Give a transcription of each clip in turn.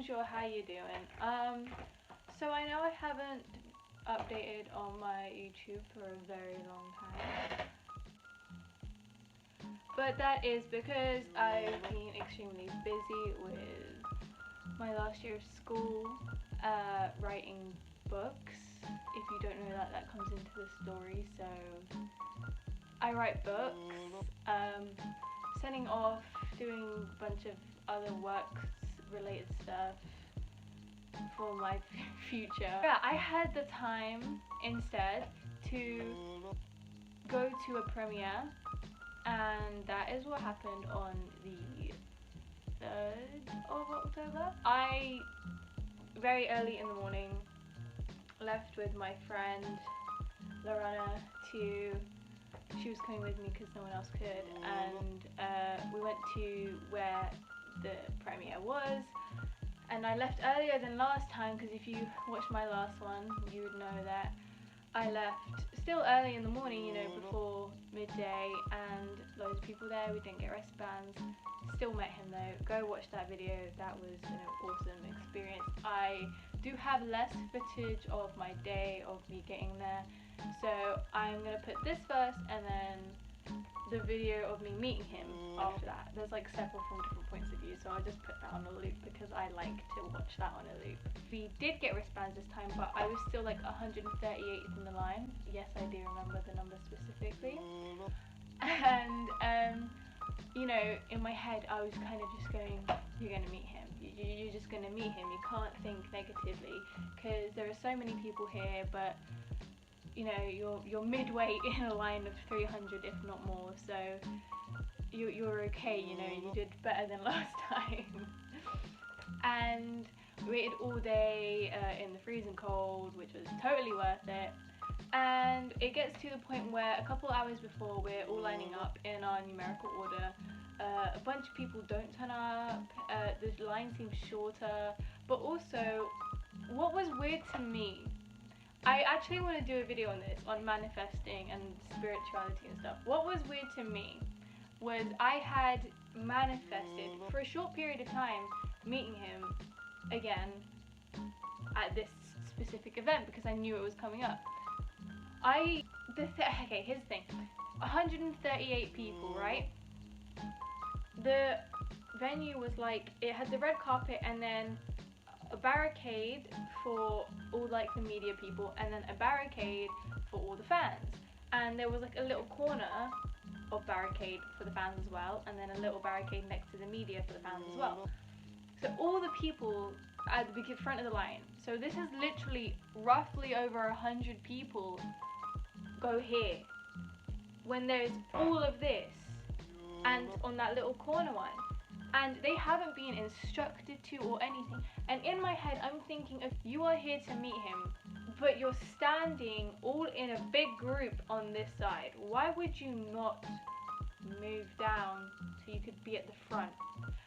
Bonjour, how you doing? So I know I haven't updated on my YouTube for a very long time, but that is because I've been extremely busy with my last year of school, writing books. If you don't know that, that comes into the story. So I write books, sending off, doing a bunch of other works related stuff for my future. Yeah, I had the time instead to go to a premiere, and that is what happened on the 3rd of October. I, very early in the morning, left with my friend Lorana she was coming with me because no one else could, and we went to where the premiere was. And I left earlier than last time, because if you watched my last one, you would know that I left still early in the morning, you know, before midday, and loads of people there. We didn't get wristbands. Still met him though. Go watch that video. That was an awesome experience. I do have less footage of my day, of me getting there, so I'm gonna put this first and then the video of me meeting him after that. There's like several from different points of view, so I'll just put that on a loop because I like to watch that on a loop. We did get wristbands this time, but I was still like 138th in the line. Yes, I do remember the number specifically. And you know, in my head I was kind of just going, you're gonna meet him. You're just gonna meet him. You can't think negatively because there are so many people here, but you know, you're midway in a line of 300 if not more, so you're okay, you know, you did better than last time. And we waited all day in the freezing cold, which was totally worth it. And it gets to the point where a couple hours before we're all lining up in our numerical order, a bunch of people don't turn up, the line seems shorter, but also what was weird to me, I actually want to do a video on this, on manifesting and spirituality and stuff. What was weird to me was I had manifested for a short period of time meeting him again at this specific event because I knew it was coming up. Okay, here's the thing. 138 people, right? The venue was like, it had the red carpet and then a barricade for all like the media people, and then a barricade for all the fans, and there was like a little corner of barricade for the fans as well, and then a little barricade next to the media for the fans as well. So all the people at the front of the line, so this is literally roughly over 100 people go here when there's all of this and on that little corner one, and they haven't been instructed to or anything. And in my head I'm thinking, if you are here to meet him but you're standing all in a big group on this side, why would you not move down so you could be at the front?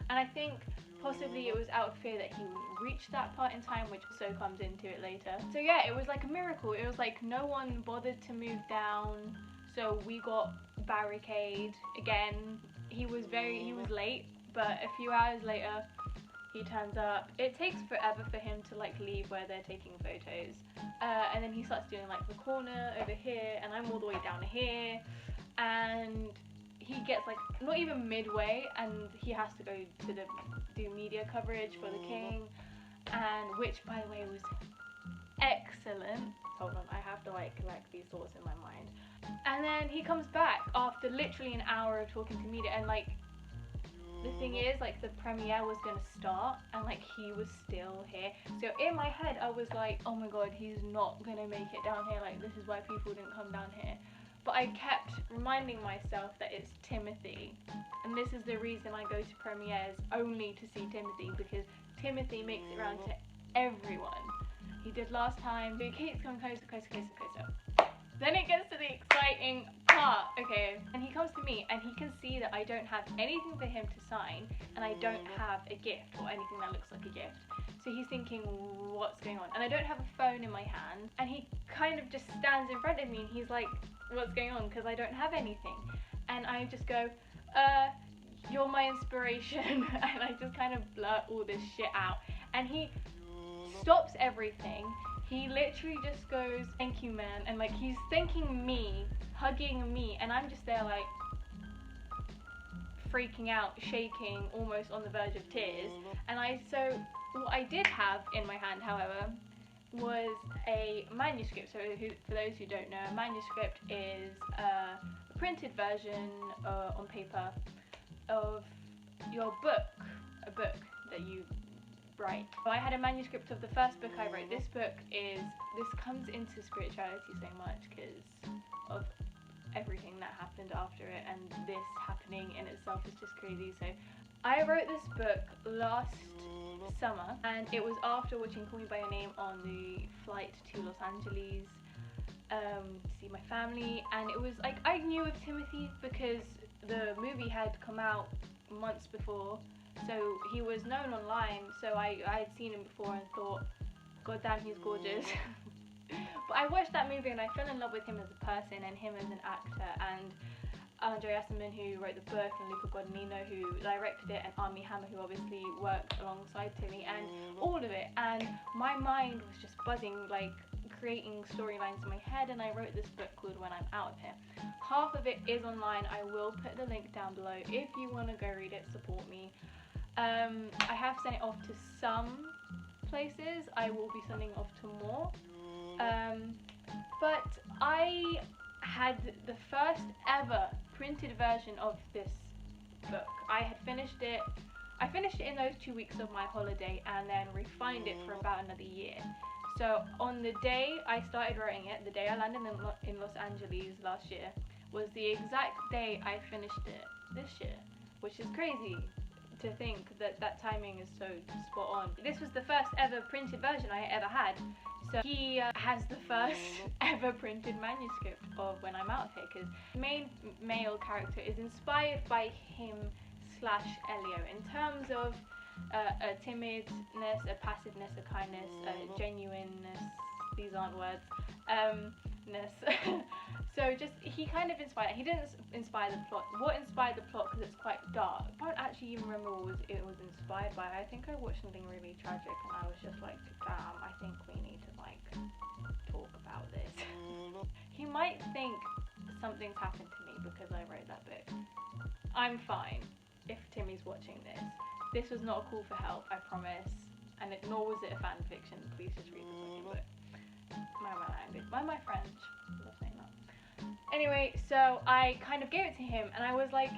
And I think possibly it was out of fear that he wouldn't reach that part in time, which also comes into it later. So yeah, it was like a miracle. It was like no one bothered to move down, so we got barricade again. He was late, but a few hours later he turns up. It takes forever for him to like leave where they're taking photos, and then he starts doing like the corner over here, and I'm all the way down here, and he gets like not even midway, and he has to go to do media coverage for the king, and which by the way was excellent. Hold on, I have to like collect these thoughts in my mind. And then he comes back after literally an hour of talking to media, and like the thing is, like, the premiere was gonna start and like he was still here. So in my head I was like, oh my god, he's not gonna make it down here, like this is why people didn't come down here. But I kept reminding myself that it's Timothy, and this is the reason I go to premieres, only to see Timothy, because Timothy makes it around to everyone. He did last time, so he keeps coming closer, closer, closer, closer. Then it gets to the exciting part, okay, and he comes to me and he can see that I don't have anything for him to sign, and I don't have a gift or anything that looks like a gift. So he's thinking, what's going on? And I don't have a phone in my hand, and he kind of just stands in front of me and he's like, what's going on? Because I don't have anything. And I just go, you're my inspiration. And I just kind of blurt all this shit out. and he stops everything. He literally just goes, "Thank you, man," and like he's thanking me, hugging me, and I'm just there like freaking out, shaking, almost on the verge of tears. And so what I did have in my hand, however, was a manuscript. So for those who don't know, a manuscript is a printed version on paper of your book, a book that you write. So I had a manuscript of the first book I wrote. This comes into spirituality so much because of everything that happened after it, and this happening in itself is just crazy. So I wrote this book last summer, and it was after watching Call Me By Your Name on the flight to Los Angeles to see my family. And it was like, I knew of Timothy because the movie had come out months before, so he was known online. So I had seen him before and thought, God damn, he's gorgeous. But I watched that movie and I fell in love with him as a person and him as an actor, and Andre Asselman, who wrote the book, and Luca Guadagnino, who directed it, and Armie Hammer, who obviously worked alongside Timmy, and all of it. And my mind was just buzzing, like creating storylines in my head, and I wrote this book called When I'm Out of Here. Half of it is online. I will put the link down below if you want to go read it, support me. I have sent it off to some places. I will be sending off to more. But I had the first ever printed version of this book. I had finished it. I finished it in those 2 weeks of my holiday and then refined it for about another year. So on the day I started writing it, the day I landed in Los Angeles last year, was the exact day I finished it this year, which is crazy to think that that timing is so spot on. This was the first ever printed version I ever had. So he has the first ever printed manuscript of When I'm Out of Here, because the main male character is inspired by him / Elio in terms of a timidness, a passiveness, a kindness, a genuineness. These aren't words. So just, he kind of inspired. He didn't inspire the plot. What inspired the plot, because it's quite dark. I don't actually even remember what it was inspired by. I think I watched something really tragic and I was just like, damn, I think we need to like talk about this. He might think something's happened to me because I wrote that book. I'm fine if Timmy's watching this. This was not a call for help, I promise. And nor was it a fan fiction. Please just read the fucking book. Mind my language. Mind my French. I love saying that. Anyway, so I kind of gave it to him and I was like,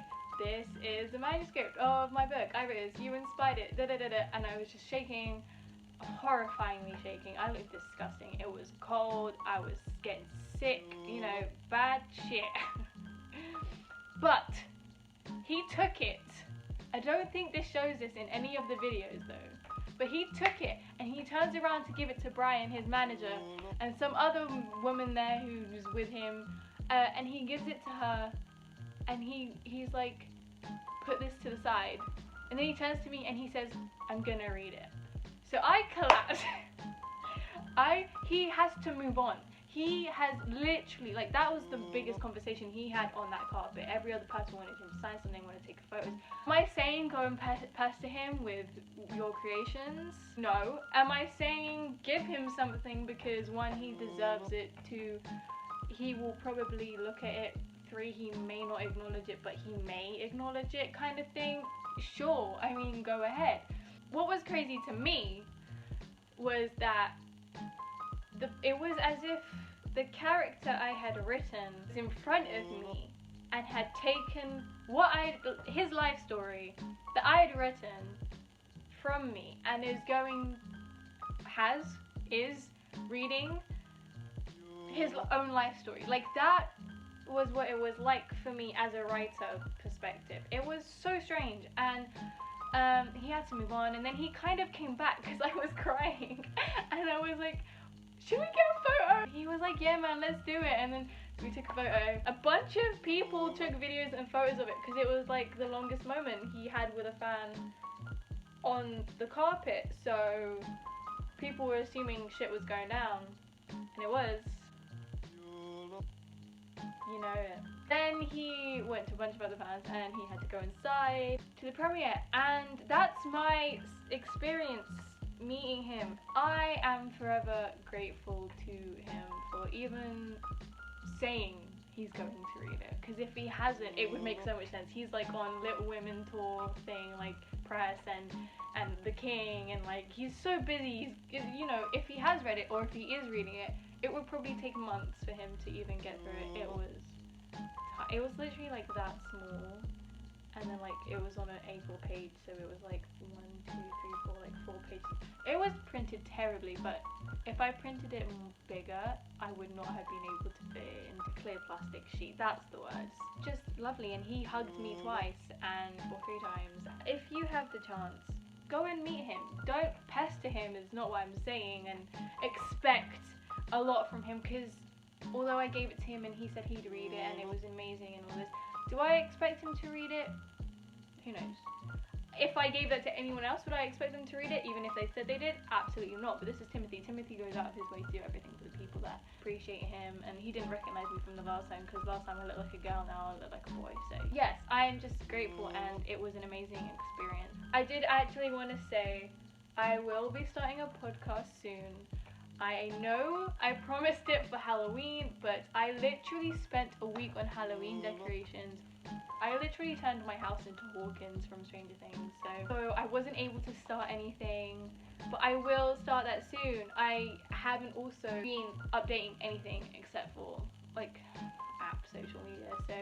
this is the manuscript of my book. I wrote this, you inspired it, da da da da. And I was just shaking, horrifyingly shaking. I looked disgusting. It was cold, I was getting sick, you know, bad shit. But he took it. I don't think this shows this in any of the videos though. But he took it and he turns around to give it to Brian, his manager, and some other woman there who's with him, and he gives it to her, and he's like, put this to the side, and then he turns to me and he says, I'm gonna read it. So I collapse. He has to move on. He has literally, like, that was the biggest conversation he had on that carpet. Every other person wanted him to sign something, wanted to take photos. Am I saying go and pester him with your creations? No. Am I saying give him something because one, he deserves it, two, he will probably look at it, three, he may not acknowledge it, but he may acknowledge it kind of thing? Sure, I mean, go ahead. What was crazy to me was that it was as if the character I had written was in front of me and had taken his life story that I had written from me and is reading his own life story. Like, that was what it was like for me as a writer perspective. It was so strange, and he had to move on, and then he kind of came back because I was crying and I was like, should we get a photo? He was like, yeah man, let's do it. And then we took a photo. A bunch of people took videos and photos of it because it was like the longest moment he had with a fan on the carpet. So people were assuming shit was going down, and it was. You know it. Then he went to a bunch of other fans and he had to go inside to the premiere, and that's my experience meeting him, I am forever grateful to him for even saying he's going to read it, because if he hasn't, it would make so much sense. He's like on Little Women tour thing, like press and the King, and like he's so busy. He's, you know, if he has read it or if he is reading it, it would probably take months for him to even get through it. It was literally like that small, and then like it was on an A4 page, so it was like 1, 2, 3, 4, like 4 pages. It was printed terribly, but if I printed it bigger, I would not have been able to fit it into clear plastic sheet. That's the word. Just lovely, and he hugged me twice or 3 times. If you have the chance, go and meet him. Don't pester him, is not what I'm saying, and expect a lot from him, because although I gave it to him and he said he'd read it and it was amazing and all this, do I expect him to read it? Who knows? If I gave that to anyone else, would I expect them to read it, even if they said they did? Absolutely not. But this is Timothy. Timothy goes out of his way to do everything for the people that appreciate him, and he didn't recognise me from the last time, because last time I looked like a girl, now I look like a boy. So yes, I am just grateful, and it was an amazing experience. I did actually want to say I will be starting a podcast soon. I know I promised it for Halloween, but I literally spent a week on Halloween decorations. I literally turned my house into Hawkins from Stranger Things, so I wasn't able to start anything, but I will start that soon. I haven't also been updating anything except for like social media, so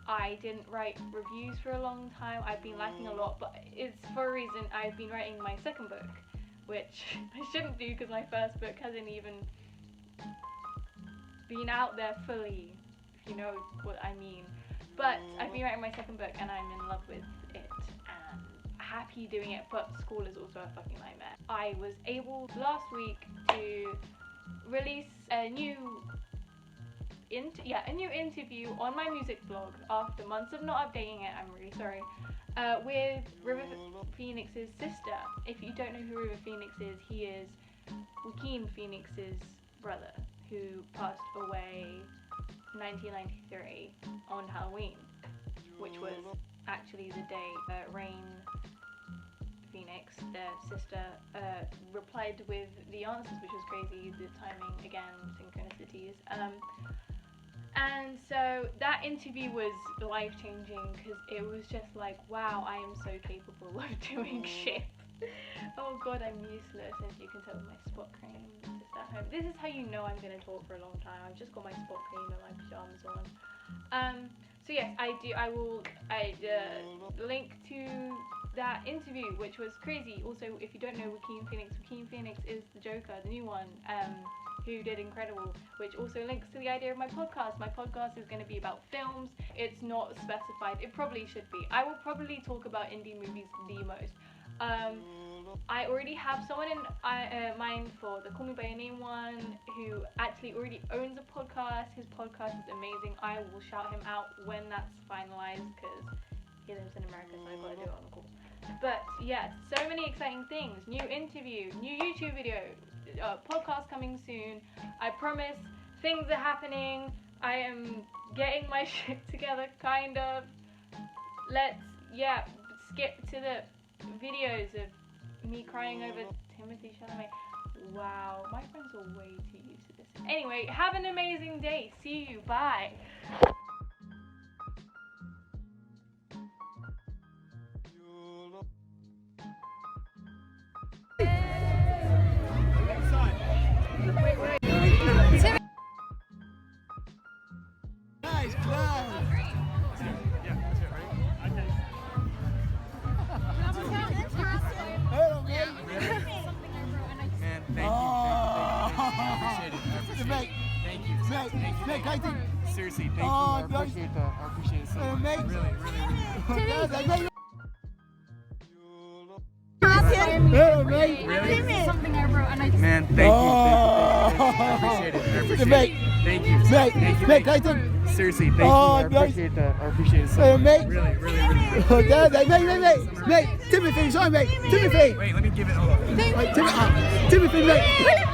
I didn't write reviews for a long time. I've been lacking a lot, but it's for a reason. I've been writing my second book, which I shouldn't do because my first book hasn't even been out there fully, if you know what I mean. But I've been writing my second book and I'm in love with it and happy doing it, but school is also a fucking nightmare. I was able last week to release a new interview on my music blog after months of not updating it. I'm really sorry. With River Phoenix's sister. If you don't know who River Phoenix is, he is Joaquin Phoenix's brother, who passed away in 1993 on Halloween, which was actually the day Rain Phoenix, their sister, replied with the answers, which was crazy. The timing, again, synchronicities. And so that interview was life-changing, because it was just like, wow, I am so capable of doing shit. Oh god, I'm useless, as you can tell with my spot cream just at home. This is how you know I'm going to talk for a long time. I've just got my spot cream and my pyjamas on. So yes, I will link to that interview, which was crazy. Also, if you don't know Joaquin Phoenix is the Joker, the new one, who did Incredible, which also links to the idea of my podcast. My podcast is going to be about films. It's not specified. It probably should be. I will probably talk about indie movies the most. I already have someone in mind for the Call Me By Your Name one, who actually already owns a podcast. His podcast is amazing. I will shout him out when that's finalized, because he lives in America, so I've got to do it on the call. But yeah, so many exciting things. New interview, new YouTube video, podcast coming soon. I promise, things are happening. I am getting my shit together, kind of. Let's skip to the videos of me crying over Timothy Chalamet. Wow, my friends are way too used to this. Anyway, have an amazing day. See you. Bye. Nice job. Mate, I think seriously, thank you. I appreciate that. I appreciate it so much. Really, really, really. Really? Something I wrote and I just... Man, thank you. I appreciate it. I appreciate it. Thank you. Mate, I think seriously, thank you. I appreciate that. I appreciate it so much. Really, really, really. Mate, Timothy, sorry, mate. Timothy. Wait, let me give it. Timothy, mate.